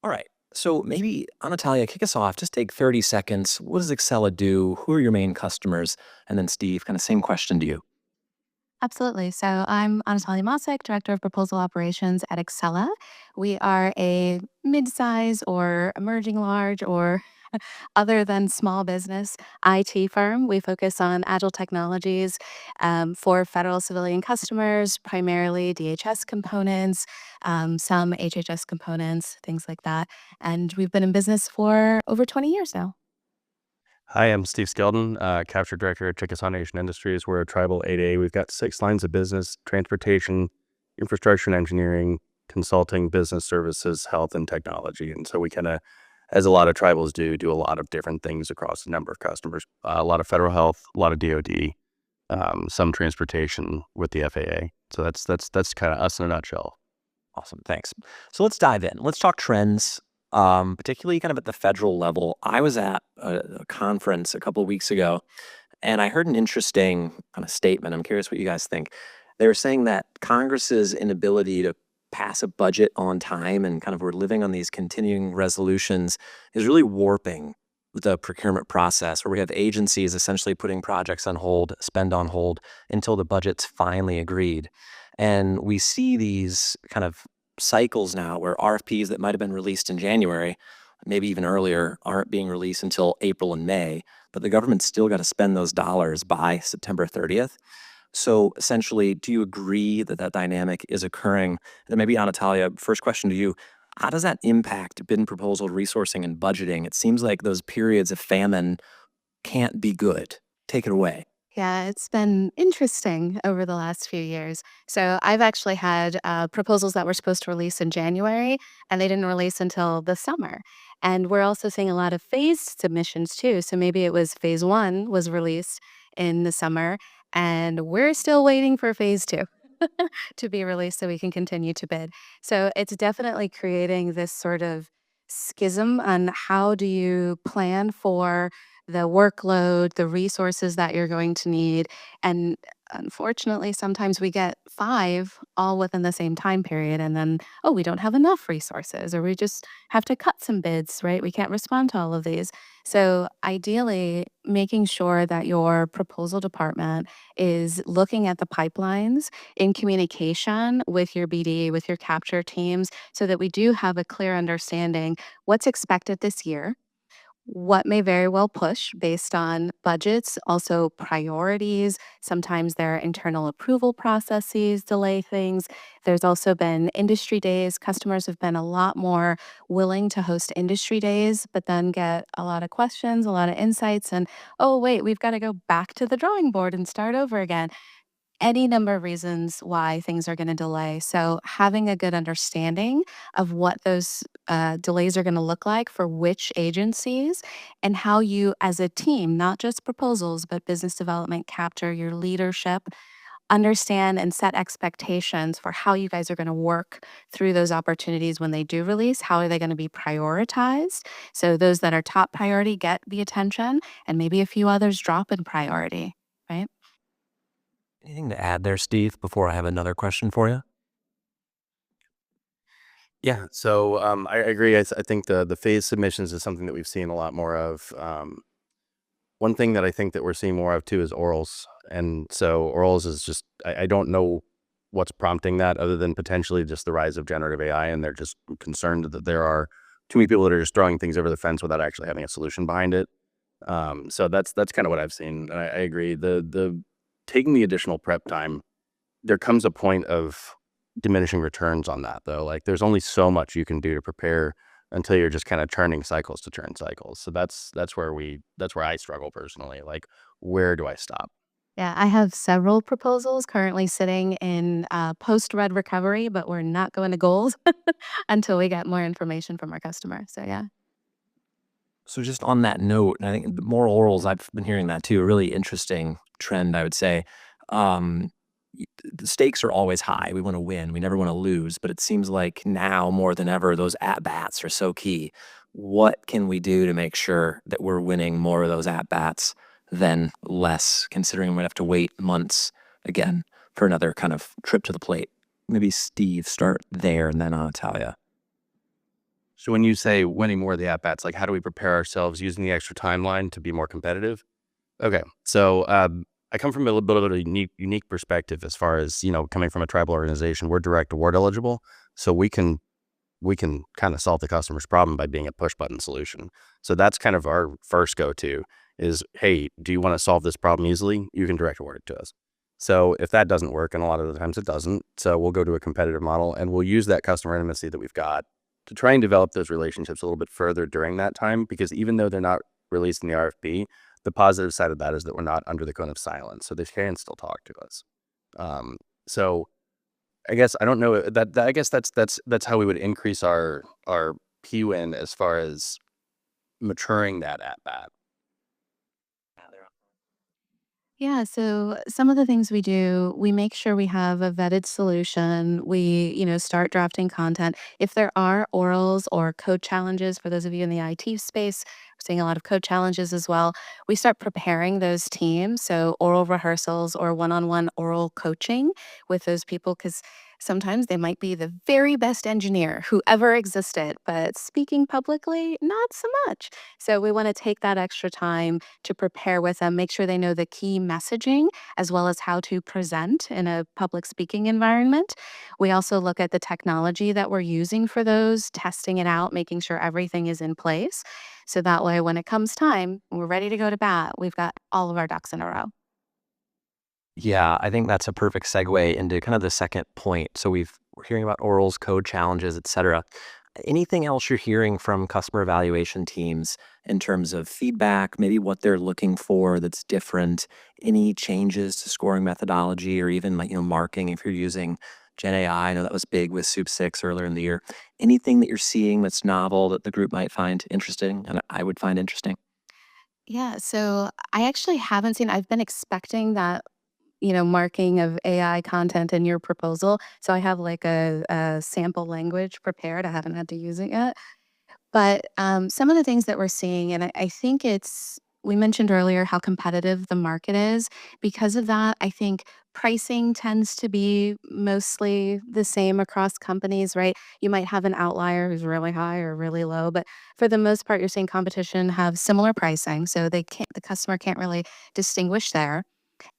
All right. So maybe, Natalia, kick us off. Just take 30 seconds. What does Excella do? Who are your main customers? And then Steve, kind of same question to you. Absolutely. So I'm Anatoly Masek, Director of Proposal Operations at Excella. We are a mid-size or emerging large or other than small business IT firm. We focus on agile technologies for federal civilian customers, primarily DHS components, some HHS components, things like that. And we've been in business for over 20 years now. Hi, I'm Steve Skeldon, Capture Director at Chickasaw Nation Industries. We're a tribal 8A. We've got 6 lines of business: transportation, infrastructure and engineering, consulting, business services, health, and technology. And so we kind of, as a lot of tribals do a lot of different things across a number of customers. A lot of federal health, a lot of DoD, some transportation with the FAA. So that's kind of us in a nutshell. Awesome. Thanks. So let's dive in. Let's talk trends, particularly kind of at the federal level. I was at a conference a couple of weeks ago, and I heard an interesting kind of statement. I'm curious what you guys think. They were saying that Congress's inability to pass a budget on time and kind of we're living on these continuing resolutions is really warping the procurement process where we have agencies essentially putting projects on hold, spend on hold until the budget's finally agreed. And we see these kind of cycles now where RFPs that might have been released in January, maybe even earlier, aren't being released until April and May, but the government's still got to spend those dollars by September 30th. So essentially, do you agree that that dynamic is occurring? And then maybe, Anatalia, first question to you. How does that impact bid and proposal resourcing and budgeting? It seems like those periods of famine can't be good. Take it away. Yeah, it's been interesting over the last few years. So I've actually had proposals that were supposed to release in January, and they didn't release until the summer. And we're also seeing a lot of phased submissions too. So maybe it was phase one was released in the summer, and we're still waiting for phase two to be released so we can continue to bid. So it's definitely creating this sort of schism on how do you plan for the workload, the resources that you're going to need. And unfortunately, sometimes we get five all within the same time period. And then, oh, we don't have enough resources, or we just have to cut some bids, right? We can't respond to all of these. So, ideally, making sure that your proposal department is looking at the pipelines in communication with your BD, with your capture teams, so that we do have a clear understanding what's expected this year, what may very well push based on budgets, also priorities. Sometimes their internal approval processes delay things. There's also been industry days. Customers have been a lot more willing to host industry days, but then get a lot of questions, a lot of insights, and oh, wait, we've got to go back to the drawing board and start over again. Any number of reasons why things are going to delay. So, having a good understanding of what those delays are going to look like for which agencies and how you, as a team, not just proposals, but business development, capture your leadership, understand and set expectations for how you guys are going to work through those opportunities when they do release. How are they going to be prioritized? So, those that are top priority get the attention, and maybe a few others drop in priority, right? Anything to add there, Steve, before I have another question for you? Yeah, so I agree. I think the phase submissions is something that we've seen a lot more of. One thing that I think that we're seeing more of too is orals. And so orals is just, I don't know what's prompting that other than potentially just the rise of generative AI. And they're just concerned that there are too many people that are just throwing things over the fence without actually having a solution behind it. So that's kind of what I've seen. And I agree. The taking the additional prep time, there comes a point of diminishing returns on that though. Like there's only so much you can do to prepare until you're just kind of turning cycles to turn cycles. So that's where I struggle personally. Like, where do I stop? Yeah, I have several proposals currently sitting in post-red recovery, but we're not going to gold until we get more information from our customer. So, yeah. So just on that note, and I think the more orals, I've been hearing that too, a really interesting trend, I would say. Um, the stakes are always high. We want to win. We never want to lose. But it seems like now more than ever, those at bats are so key. What can we do to make sure that we're winning more of those at bats than less, considering we'd have to wait months again for another kind of trip to the plate? Maybe Steve, start there and then on Talia. So when you say winning more of the at bats, like how do we prepare ourselves using the extra timeline to be more competitive? Okay, so I come from a little bit of a unique perspective as far as coming from a tribal organization. We're direct award eligible, so we can kind of solve the customer's problem by being a push button solution. So that's kind of our first go to is, hey, do you want to solve this problem easily? You can direct award it to us. So if that doesn't work, and a lot of the times it doesn't, so we'll go to a competitive model and we'll use that customer intimacy that we've got to try and develop those relationships a little bit further during that time, because even though they're not released in the RFP, the positive side of that is that we're not under the cone of silence, so they can still talk to us. So I guess I don't know I guess that's how we would increase our PWIN as far as maturing that at bat. Yeah, so some of the things we do, we make sure we have a vetted solution. We start drafting content. If there are orals or code challenges, for those of you in the IT space, we're seeing a lot of code challenges as well. We start preparing those teams. So oral rehearsals or one-on-one oral coaching with those people, because sometimes they might be the very best engineer who ever existed, but speaking publicly, not so much. So we want to take that extra time to prepare with them, make sure they know the key messaging as well as how to present in a public speaking environment. We also look at the technology that we're using for those, testing it out, making sure everything is in place. So that way, when it comes time, we're ready to go to bat. We've got all of our ducks in a row. Yeah, I think that's a perfect segue into kind of the second point. So we're hearing about orals, code challenges, et cetera. Anything else you're hearing from customer evaluation teams in terms of feedback, maybe what they're looking for that's different, any changes to scoring methodology or even like, marking if you're using Gen AI? I know that was big with Soup 6 earlier in the year. Anything that you're seeing that's novel that the group might find interesting and I would find interesting? Yeah, so I actually haven't seen, I've been expecting that marking of AI content in your proposal. So I have like a sample language prepared. I haven't had to use it yet. But some of the things that we're seeing, and I think we mentioned earlier how competitive the market is. Because of that, I think pricing tends to be mostly the same across companies, right? You might have an outlier who's really high or really low, but for the most part, you're seeing competition have similar pricing. So the customer can't really distinguish there.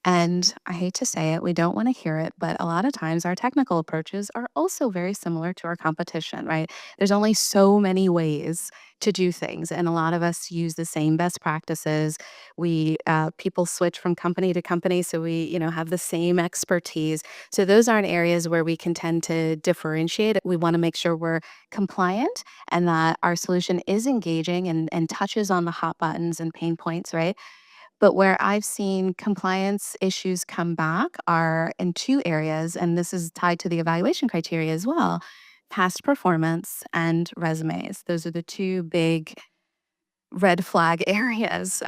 And I hate to say it, we don't want to hear it, but a lot of times our technical approaches are also very similar to our competition, right? There's only so many ways to do things, and a lot of us use the same best practices. People switch from company to company, so we have the same expertise. So those aren't areas where we can tend to differentiate. We want to make sure we're compliant and that our solution is engaging and touches on the hot buttons and pain points, right? But where I've seen compliance issues come back are in 2 areas, and this is tied to the evaluation criteria as well: past performance and resumes. Those are the 2 big red flag areas.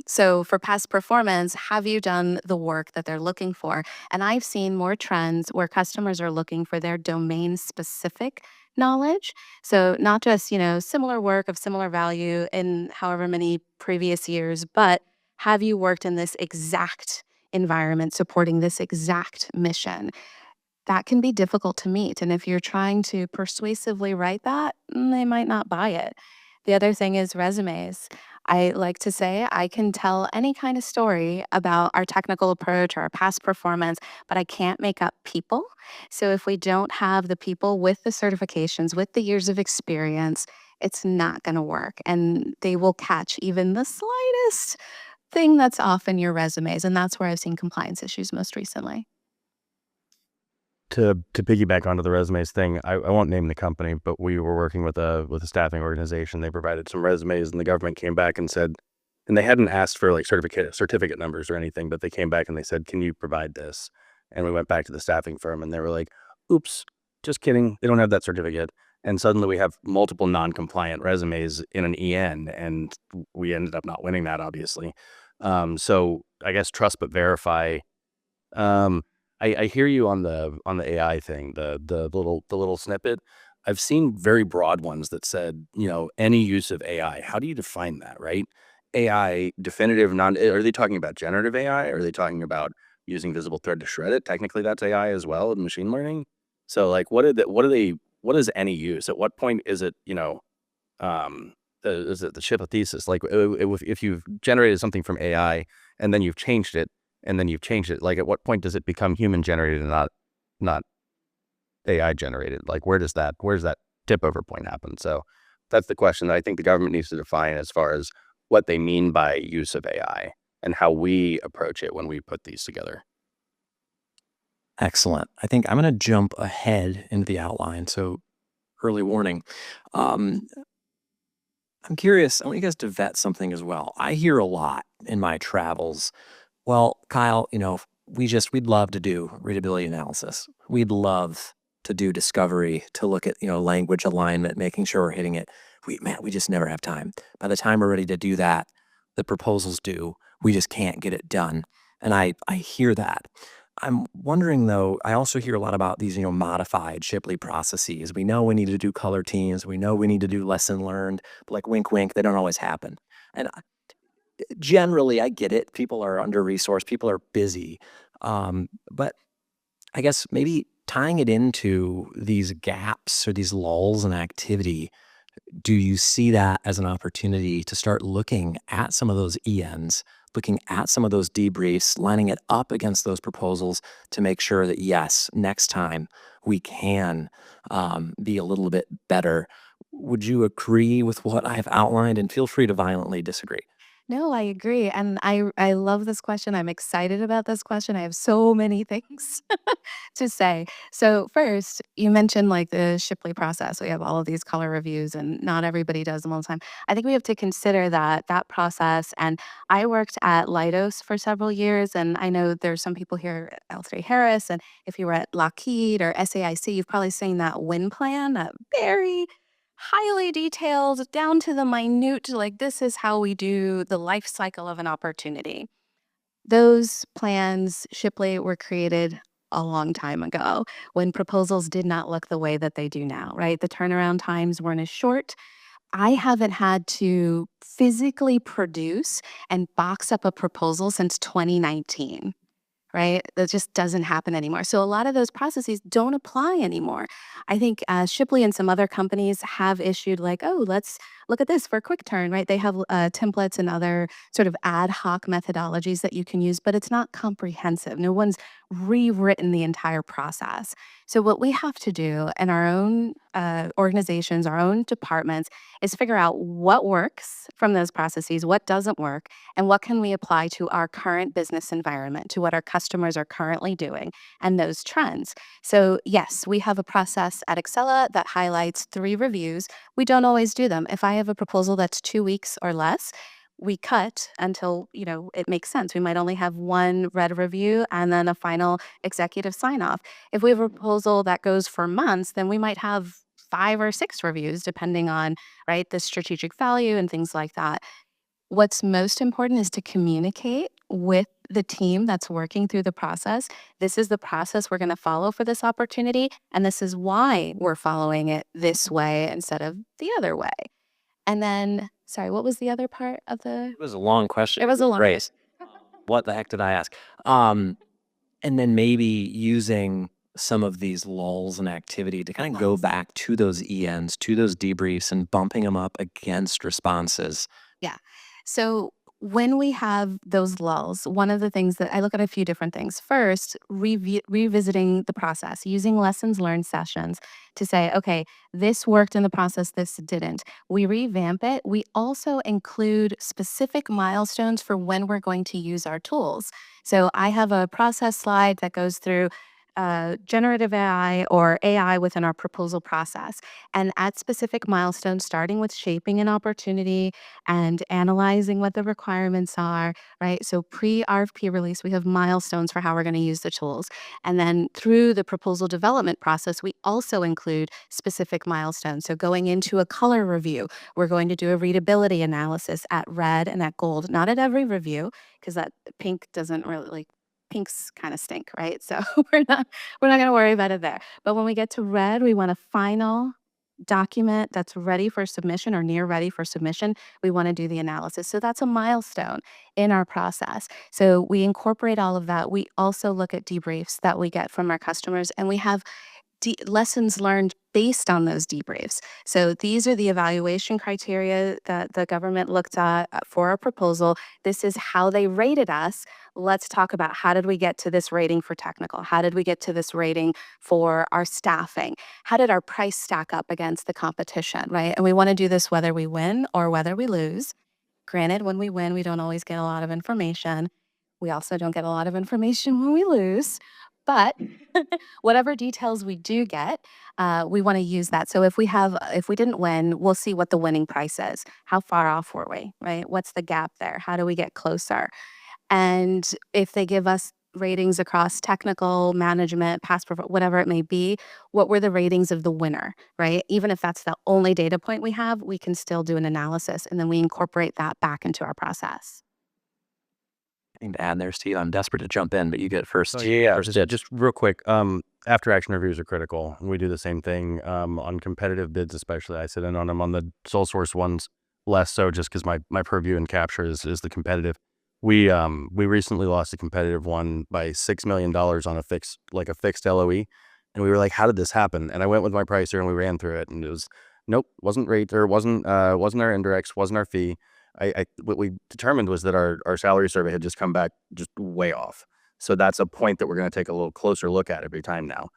So for past performance, have you done the work that they're looking for? And I've seen more trends where customers are looking for their domain specific knowledge. So not just similar work of similar value in however many previous years, but have you worked in this exact environment supporting this exact mission? That can be difficult to meet. And if you're trying to persuasively write that, they might not buy it. The other thing is resumes. I like to say I can tell any kind of story about our technical approach or our past performance, but I can't make up people. So if we don't have the people with the certifications, with the years of experience, it's not going to work. And they will catch even the slightest thing that's off in your resumes. And that's where I've seen compliance issues most recently. To piggyback onto the resumes thing, I won't name the company, but we were working with a staffing organization. They provided some resumes, and the government came back and said, and they hadn't asked for like certificate numbers or anything, but they came back and they said, "Can you provide this?" And we went back to the staffing firm, and they were like, "Oops, just kidding. They don't have that certificate." And suddenly we have multiple non-compliant resumes in an EN, and we ended up not winning that, obviously. So I guess trust but verify. Um, I hear you on the AI thing, the little snippet. I've seen very broad ones that said, any use of AI. How do you define that, right? AI, definitive, non. Are they talking about generative AI? Are they talking about using visible thread to shred it? Technically, that's AI as well, and machine learning. So, like, what is any use? At what point is it, is it the ship thesis? Like if you've generated something from AI and then you've changed it, like at what point does it become human generated and not AI generated? Like where's that tip over point happen? So that's the question that I think the government needs to define as far as what they mean by use of AI and how we approach it when we put these together. Excellent. I think I'm going to jump ahead into the outline. So, early warning. Um, I'm curious. I want you guys to vet something as well. I hear a lot in my travels. Well, Kyle, we'd love to do readability analysis. We'd love to do discovery, to look at, language alignment, making sure we're hitting it. We just never have time. By the time we're ready to do that, the proposals due. We just can't get it done. And I hear that. I'm wondering though, I also hear a lot about these, modified Shipley processes. We know we need to do color teams. We know we need to do lesson learned, but like wink, wink, they don't always happen. And generally, I get it. People are under resourced, people are busy. But I guess maybe tying it into these gaps or these lulls in activity, do you see that as an opportunity to start looking at some of those ENs, looking at some of those debriefs, lining it up against those proposals to make sure that, yes, next time we can be a little bit better? Would you agree with what I've outlined? And feel free to violently disagree. No, I agree, and I love this question, I'm excited about this question, I have so many things to say. So first, you mentioned, like, the Shipley process, we have all of these color reviews, and not everybody does them all the time. I think we have to consider that process, and I worked at Leidos for several years, and I know there's some people here at L3Harris, and if you were at Lockheed or SAIC, you've probably seen that WIN plan, that very highly detailed, down to the minute, like, this is how we do the life cycle of an opportunity. Those plans, Shipley, were created a long time ago when proposals did not look the way that they do now, right? The turnaround times weren't as short. I haven't had to physically produce and box up a proposal since 2019. Right? That just doesn't happen anymore. So a lot of those processes don't apply anymore. I think Shipley and some other companies have issued like, oh, let's look at this for a quick turn, right? They have templates and other sort of ad hoc methodologies that you can use, but it's not comprehensive. No one's rewritten the entire process. So what we have to do in our own organizations, our own departments, is figure out what works from those processes, what doesn't work, and what can we apply to our current business environment, to what our customers are currently doing, and those trends. So yes, we have a process at Excella that highlights 3 reviews. We don't always do them. If I have a proposal that's 2 weeks or less, we cut until, it makes sense. We might only have 1 red review and then a final executive sign off. If we have a proposal that goes for months, then we might have 5 or 6 reviews depending on, right, the strategic value and things like that. What's most important is to communicate with the team that's working through the process. This is the process we're going to follow for this opportunity, and this is why we're following it this way instead of the other way. And then, sorry, what was the other part of the? It was a long question. It was a long. Grace, what the heck did I ask? And then maybe using some of these lulls in activity to kind of go back to those ENs, to those debriefs, and bumping them up against responses. Yeah. So when we have those lulls, one of the things that I look at a few different things. First, revisiting the process, using lessons learned sessions to say, okay, this worked in the process, this didn't. We revamp it. We also include specific milestones for when we're going to use our tools. So I have a process slide that goes through generative AI or AI within our proposal process. And at specific milestones, starting with shaping an opportunity and analyzing what the requirements are, right? So pre RFP release, we have milestones for how we're going to use the tools. And then through the proposal development process, we also include specific milestones. So going into a color review, we're going to do a readability analysis at red and at gold, not at every review, because that pink doesn't really like pinks kind of stink, right? So we're not going to worry about it there. But when we get to red, we want a final document that's ready for submission or near ready for submission. We want to do the analysis. So that's a milestone in our process. So we incorporate all of that. We also look at debriefs that we get from our customers, and we have lessons learned based on those debriefs. So these are the evaluation criteria that the government looked at for our proposal. This is how they rated us. Let's talk about how did we get to this rating for technical? How did we get to this rating for our staffing? How did our price stack up against the competition, right? And we want to do this whether we win or whether we lose. Granted, when we win, we don't always get a lot of information. We also don't get a lot of information when we lose. But whatever details we do get, we want to use that. So if we didn't win, we'll see what the winning price is. How far off were we, right? What's the gap there? How do we get closer? And if they give us ratings across technical, management, whatever it may be, what were the ratings of the winner, right? Even if that's the only data point we have, we can still do an analysis and then we incorporate that back into our process. Anything to add there, Steve? I'm desperate to jump in, but you get first. Oh, yeah, first just, dibs. just real quick. After action reviews are critical. We do the same thing on competitive bids, especially. I sit in on them. On the sole source ones, less so, just because my purview and capture is the competitive. We recently lost a competitive one by $6 million on a fixed LOE, and we were like, how did this happen? And I went with my pricer and we ran through it, and it was nope, wasn't rate or wasn't our indirects, wasn't our fee. What we determined was that our salary survey had just come back just way off. So that's a point that we're going to take a little closer look at every time now.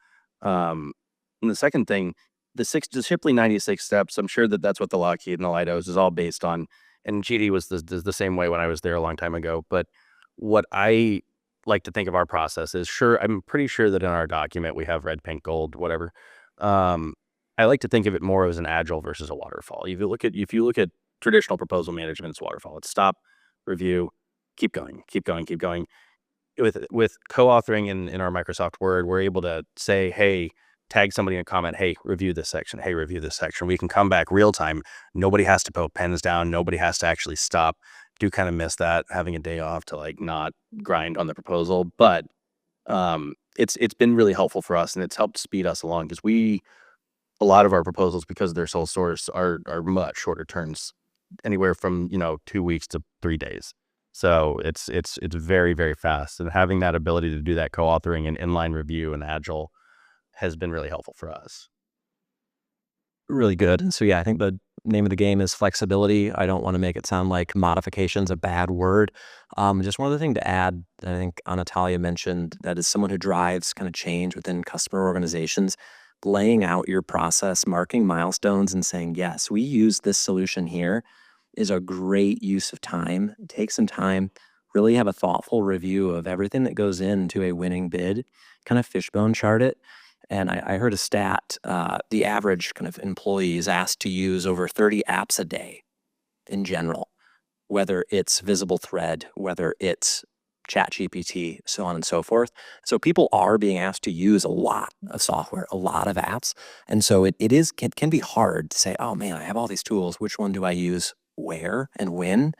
And the second thing, the Shipley 96 steps, I'm sure that that's what the Lockheed and the Leidos is all based on. And GD was the same way when I was there a long time ago. But what I like to think of our process is, sure, I'm pretty sure that in our document we have red, pink, gold, whatever. I like to think of it more as an agile versus a waterfall. If you look at traditional proposal management, it's waterfall. It's stop, review, keep going, keep going, keep going. With co-authoring in our Microsoft Word, we're able to say, hey, tag somebody in a comment, hey, review this section. Hey, review this section. We can come back real time. Nobody has to put pens down. Nobody has to actually stop. Do kind of miss that, having a day off to like not grind on the proposal. But it's been really helpful for us, and it's helped speed us along because a lot of our proposals, because they're sole source, are much shorter turns, anywhere from 2 weeks to 3 days. So it's very, very fast, and having that ability to do that co-authoring and inline review and agile has been really helpful for us. Really good. So yeah, I think the name of the game is flexibility. I don't want to make it sound like modification's a bad word. Just one other thing to add that I think Anatalia mentioned, that is someone who drives kind of change within customer organizations, laying out your process, marking milestones and saying, yes, we use this solution here, is a great use of time. Take some time, really have a thoughtful review of everything that goes into a winning bid, kind of fishbone chart it. And I heard a stat, the average kind of employee is asked to use over 30 apps a day in general, whether it's Visible Thread, whether it's ChatGPT, so on and so forth. So people are being asked to use a lot of software, a lot of apps. And so it can be hard to say, oh man, I have all these tools. Which one do I use where and when?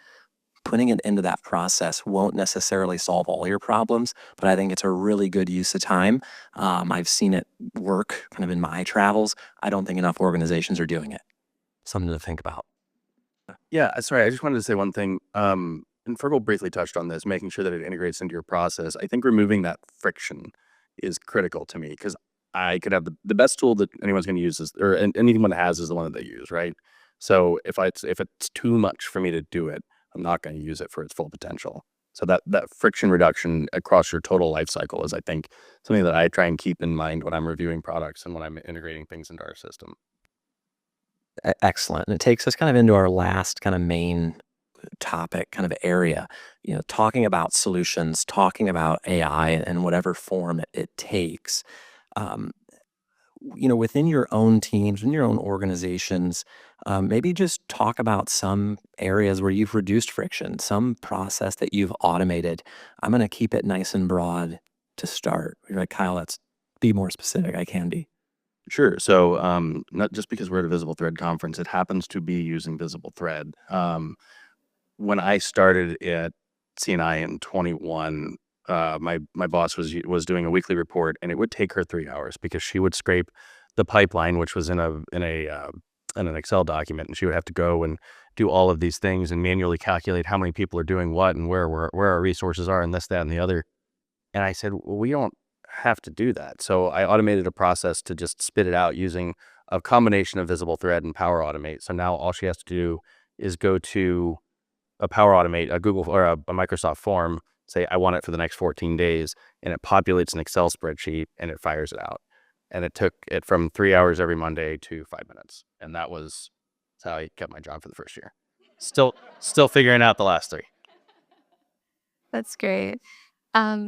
Putting it into that process won't necessarily solve all your problems, but I think it's a really good use of time. I've seen it work kind of in my travels. I don't think enough organizations are doing it. Something to think about. Yeah, sorry, I just wanted to say one thing. And Fergal briefly touched on this, making sure that it integrates into your process. I think removing that friction is critical to me, because I could have the best tool that anyone's going to use anyone has is the one that they use, right? So if it's too much for me to do it, I'm not going to use it for its full potential. So that friction reduction across your total life cycle is, I think, something that I try and keep in mind when I'm reviewing products and when I'm integrating things into our system. Excellent. And it takes us kind of into our last kind of main topic kind of area, talking about solutions, talking about AI in whatever form it takes. Um, within your own teams, in your own organizations, maybe just talk about some areas where you've reduced friction, some process that you've automated. I'm going to keep it nice and broad to start. You're like, Kyle, let's be more specific. I can be. Sure. So not just because we're at a Visible Thread conference, it happens to be using Visible Thread. When I started at CNI in 21, my boss was doing a weekly report, and it would take her 3 hours because she would scrape the pipeline, which was in an Excel document, and she would have to go and do all of these things and manually calculate how many people are doing what and where our resources are and this, that, and the other. And I said, well, we don't have to do that. So I automated a process to just spit it out using a combination of Visible Thread and Power Automate. So now all she has to do is go to a Power Automate, a Google or a Microsoft form, say I want it for the next 14 days, and it populates an Excel spreadsheet and it fires it out. And it took it from 3 hours every Monday to 5 minutes. And that's how I kept my job for the first year. Still figuring out the last three. That's great.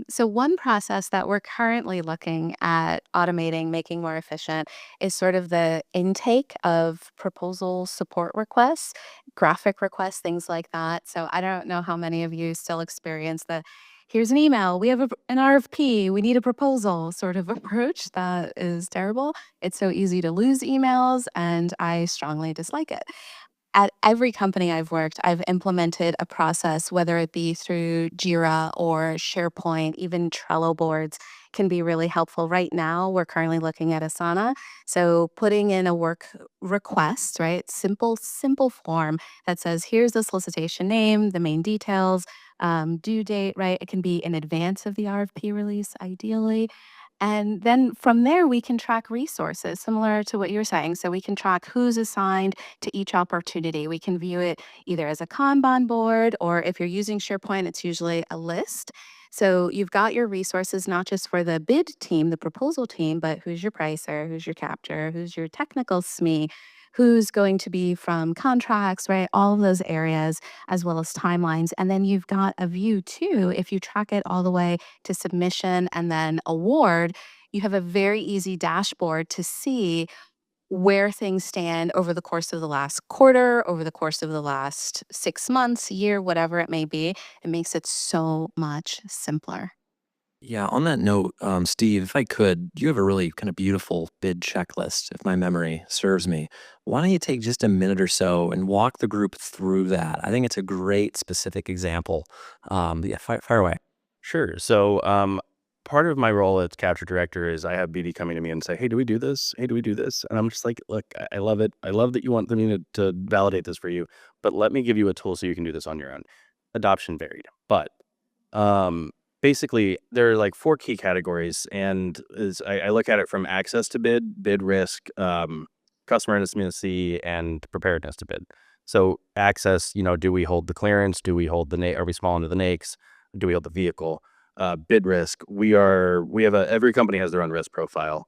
So one process that we're currently looking at automating, making more efficient is sort of the intake of proposal support requests, graphic requests, things like that. So I don't know how many of you still experience the here's an email, we have an RFP, we need a proposal sort of approach. That is terrible. It's so easy to lose emails, and I strongly dislike it. At every company I've worked, I've implemented a process, whether it be through Jira or SharePoint, even Trello boards can be really helpful. Right now, we're currently looking at Asana. So putting in a work request, right? Simple form that says, here's the solicitation name, the main details, due date, right? It can be in advance of the RFP release, ideally. And then from there, we can track resources, similar to what you're saying. So we can track who's assigned to each opportunity. We can view it either as a Kanban board, or if you're using SharePoint, it's usually a list. So you've got your resources, not just for the bid team, the proposal team, but who's your pricer, who's your capture, who's your technical SME, who's going to be from contracts, right? All of those areas, as well as timelines. And then you've got a view too, if you track it all the way to submission and then award, you have a very easy dashboard to see where things stand over the course of the last quarter, over the course of the last 6 months, year, whatever it may be. It makes it so much simpler. Yeah, on that note, Steve, if I could, you have a really kind of beautiful bid checklist, if my memory serves me. Why don't you take just a minute or so and walk the group through that? I think it's a great specific example. Yeah, fire away. Sure. So part of my role as capture director is I have BD coming to me and say, hey, do we do this? Hey, do we do this? And I'm just like, look, I love it. I love that you want me to validate this for you, but let me give you a tool so you can do this on your own. Adoption varied. But um, basically, there are like four key categories. And I look at it from access to bid, bid risk, customer intimacy, and preparedness to bid. So access, do we hold the clearance? Do we hold the are we small into the NAICS? Do we hold the vehicle? Bid risk. Every company has their own risk profile.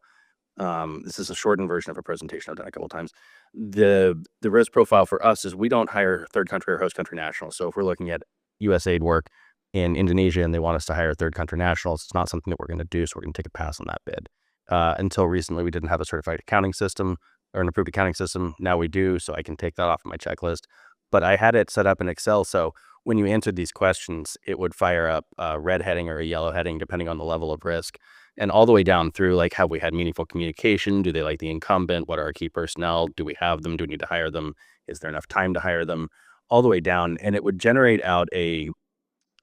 This is a shortened version of a presentation I've done a couple of times. The risk profile for us is we don't hire third country or host country nationals. So if we're looking at USAID work in Indonesia and they want us to hire third country nationals, it's not something that we're going to do. So we're going to take a pass on that bid. Until recently, we didn't have a certified accounting system or an approved accounting system. Now we do, so I can take that off of my checklist. But I had it set up in Excel, so when you answered these questions, it would fire up a red heading or a yellow heading, depending on the level of risk, and all the way down through, like, have we had meaningful communication? Do they like the incumbent? What are our key personnel? Do we have them? Do we need to hire them? Is there enough time to hire them? All the way down, and it would generate out a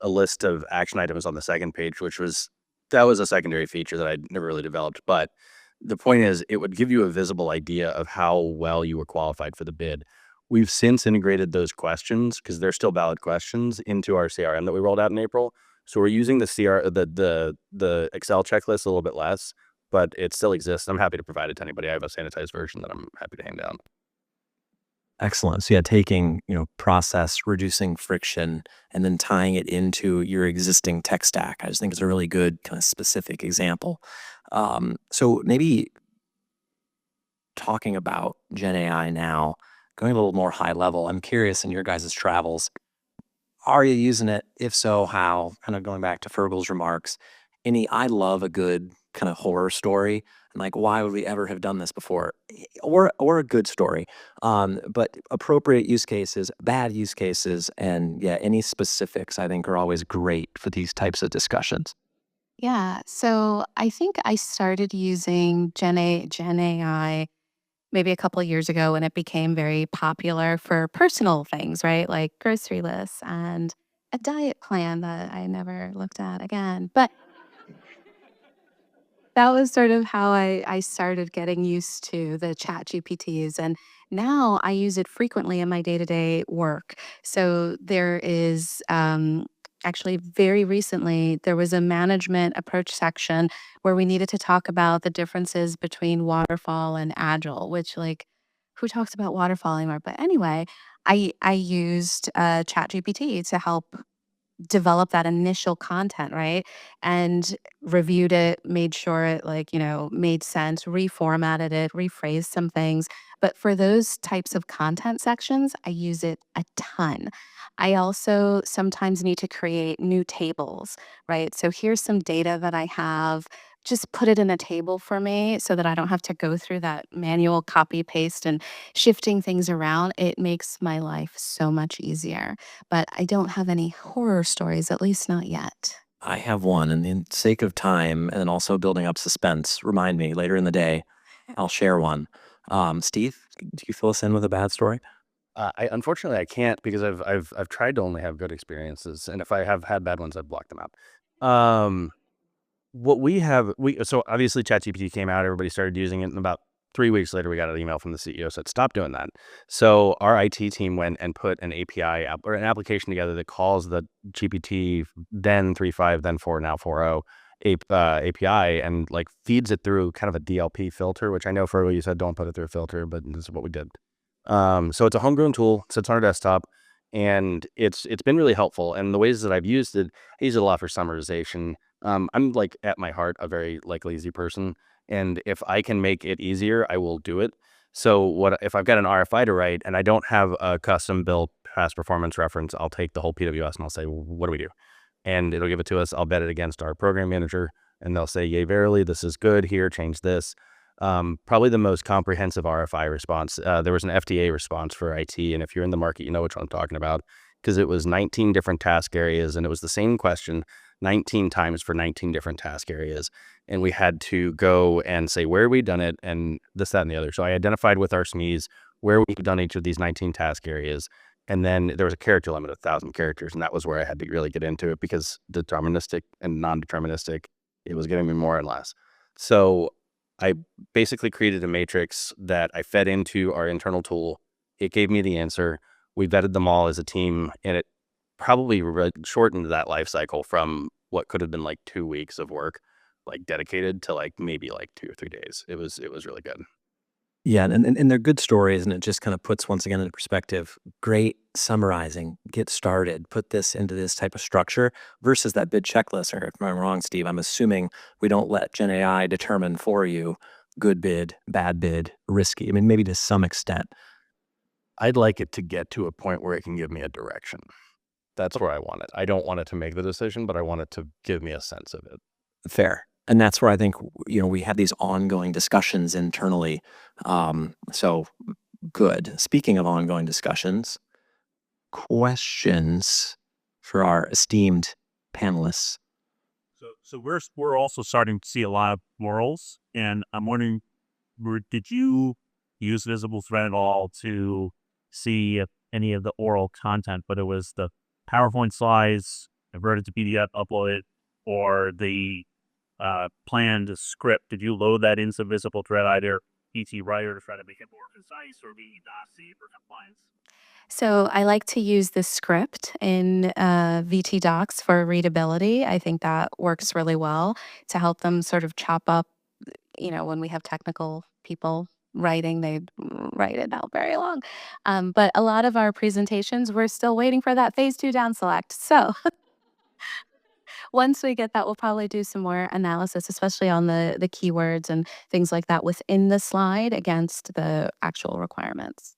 list of action items on the second page, that was a secondary feature that I'd never really developed. But the point is, it would give you a visible idea of how well you were qualified for the bid. We've since integrated those questions, because they're still valid questions, into our CRM that we rolled out in April. So we're using the Excel checklist a little bit less, but it still exists. I'm happy to provide it to anybody. I have a sanitized version that I'm happy to hand down. Excellent. So yeah, taking, process, reducing friction, and then tying it into your existing tech stack. I just think it's a really good kind of specific example. So maybe talking about Gen AI now, going a little more high level, I'm curious in your guys' travels, are you using it? If so, how? Kind of going back to Fergal's remarks, I love a good kind of horror story. And like, why would we ever have done this before? Or a good story. But appropriate use cases, bad use cases, and yeah, any specifics I think are always great for these types of discussions. Yeah. So I think I started using Gen AI maybe a couple of years ago when it became very popular for personal things, right? Like grocery lists and a diet plan that I never looked at again. But that was sort of how I started getting used to the chat GPTs. And now I use it frequently in my day to day work. So there is Actually, very recently, there was a management approach section where we needed to talk about the differences between waterfall and agile, which, like, who talks about waterfall anymore? But anyway, I used ChatGPT to help develop that initial content, right? And reviewed it, made sure it, like, made sense, reformatted it, rephrased some things. But for those types of content sections, I use it a ton. I also sometimes need to create new tables, right? So here's some data that I have. Just put it in a table for me so that I don't have to go through that manual copy paste and shifting things around. It makes my life so much easier, but I don't have any horror stories, at least not yet. I have one, and in sake of time and also building up suspense, remind me later in the day, I'll share one. Steve, do you fill us in with a bad story? I unfortunately I can't because I've tried to only have good experiences, and if I have had bad ones, I've blocked them out. What we have, we so obviously ChatGPT came out, everybody started using it, and about 3 weeks later, we got an email from the CEO said stop doing that. So our IT team went and put an API app or an application together that calls the GPT then 3.5 then 4 now 4.0 API and like feeds it through kind of a DLP filter, which I know for you said don't put it through a filter, but this is what we did. So it's a homegrown tool, sits on our desktop, and it's been really helpful. And the ways that I've used it, I use it a lot for summarization. I'm like at my heart a very like lazy person, and if I can make it easier, I will do it. So what if I've got an RFI to write and I don't have a custom built past performance reference? I'll take the whole PWS and I'll say, what do we do? And it'll give it to us. I'll bet it against our program manager, and they'll say, yay, verily, this is good. Here, change this. Probably the most comprehensive RFI response. There was an FDA response for IT, and if you're in the market, you know which one I'm talking about, because it was 19 different task areas, and it was the same question 19 times for 19 different task areas. And we had to go and say where we done it, and this, that, and the other. So I identified with our SMEs where we've done each of these 19 task areas. And then there was a character limit of 1,000 characters, and that was where I had to really get into it because deterministic and non-deterministic, it was getting me more and less. So I basically created a matrix that I fed into our internal tool. It gave me the answer. We vetted them all as a team, and it probably shortened that life cycle from what could have been like 2 weeks of work, like dedicated, to like maybe like 2 or 3 days. It was really good. Yeah, and they're good stories, and it just kind of puts once again into perspective. Great summarizing, get started, put this into this type of structure versus that bid checklist. Or if I'm wrong, Steve, I'm assuming we don't let Gen AI determine for you good bid, bad bid, risky. I mean, maybe to some extent. I'd like it to get to a point where it can give me a direction. That's where I want it. I don't want it to make the decision, but I want it to give me a sense of it. Fair. And that's where I think, we have these ongoing discussions internally. So good. Speaking of ongoing discussions, questions for our esteemed panelists. So we're also starting to see a lot of morals, and I'm wondering, did you use Visible Thread at all to see if any of the oral content, whether it was the PowerPoint slides, convert it to PDF, upload it, or the planned script? Did you load that into Visible Thread, either PT Writer to try to make it more concise, or be .c for compliance? So I like to use the script in VT Docs for readability. I think that works really well to help them sort of chop up, when we have technical people writing, they write it out very long. But a lot of our presentations, we're still waiting for that phase two down select. So once we get that, we'll probably do some more analysis, especially on the keywords and things like that within the slide against the actual requirements.